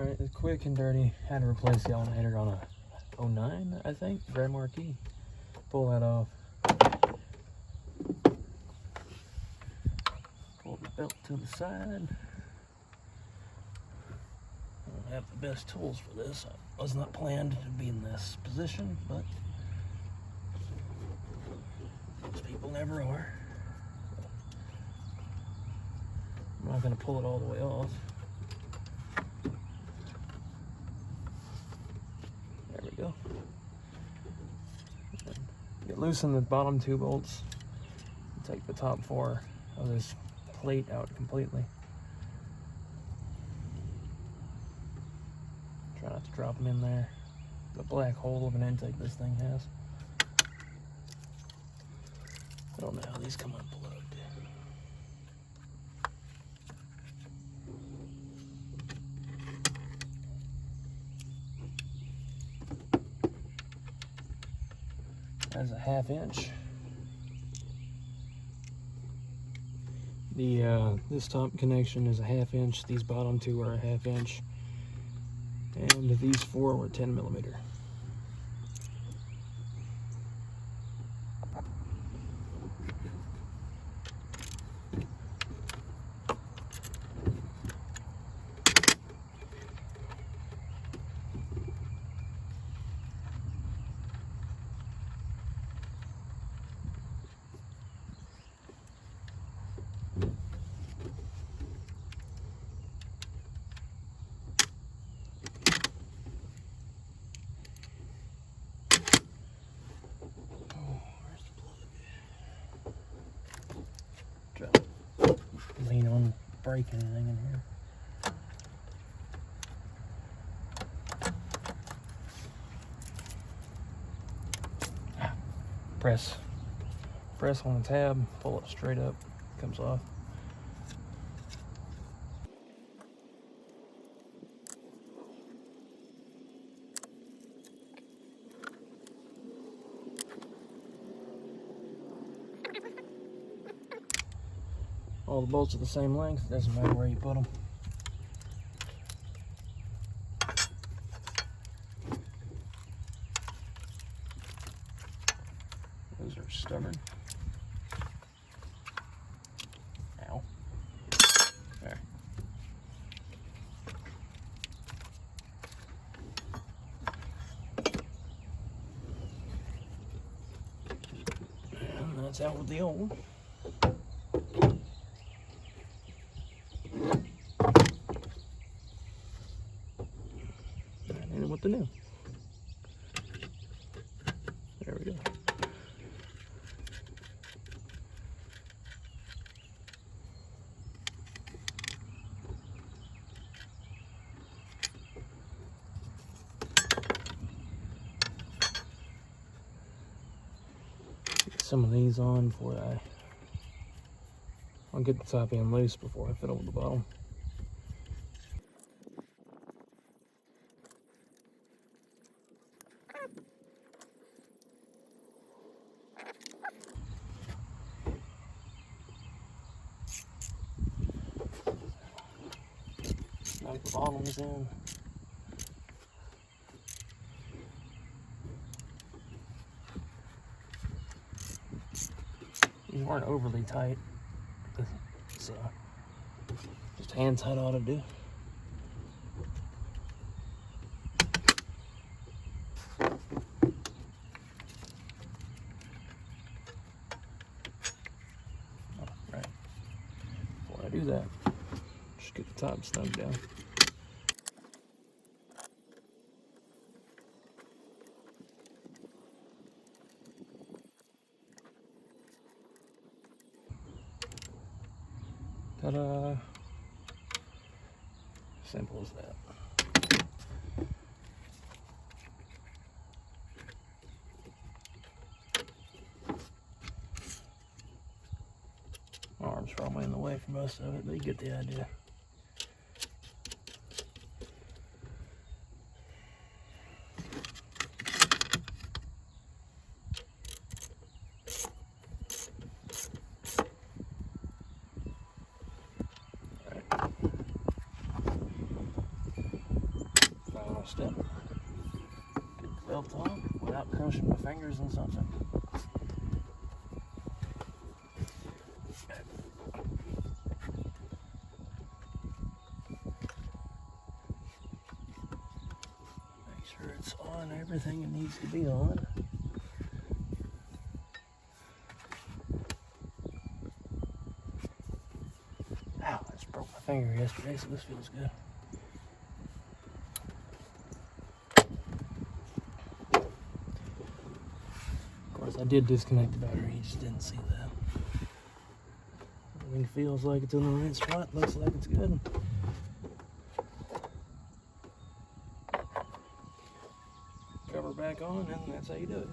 Alright, it's quick and dirty. Had to replace the alternator on a 09, I think, Grand Marquis. Pull that off. Pull the belt to the side. I don't have the best tools for this. I was not planned to be in this position, but most people never are. I'm not going to pull it all the way off. There we go. Get loosen the bottom 2 bolts. Take the top 4 of this plate out completely. Try not to drop them in there. The black hole of an intake this thing has. I don't know how these come unplugged. That's a 1/2 inch. This top connection is a 1/2 inch. These bottom 2 are a 1/2 inch, and these 4 were 10 millimeter. Lean on, break anything in here. Press on the tab, pull it straight up, comes off. All the bolts are the same length, doesn't matter where you put them. Those are stubborn. Ow. There. And that's out with the old. With the new. There we go. Get some of these on before I'll get the top end loose before I fiddle with the bottom. Knock the bottoms in. These weren't overly tight, so just hand tight ought to do. Right. Before I do that, just get the top snug down. Ta-da! Simple as that. Arm's probably in the way for most of it, but you get the idea. final step. Get the belt on without crushing my fingers and something. Make sure it's on everything it needs to be on. Ow, I just broke my finger yesterday, so this feels good. Of course, I did disconnect the battery, you just didn't see that. Everything feels like it's in the right spot, looks like it's good. Cover back on, and that's how you do it.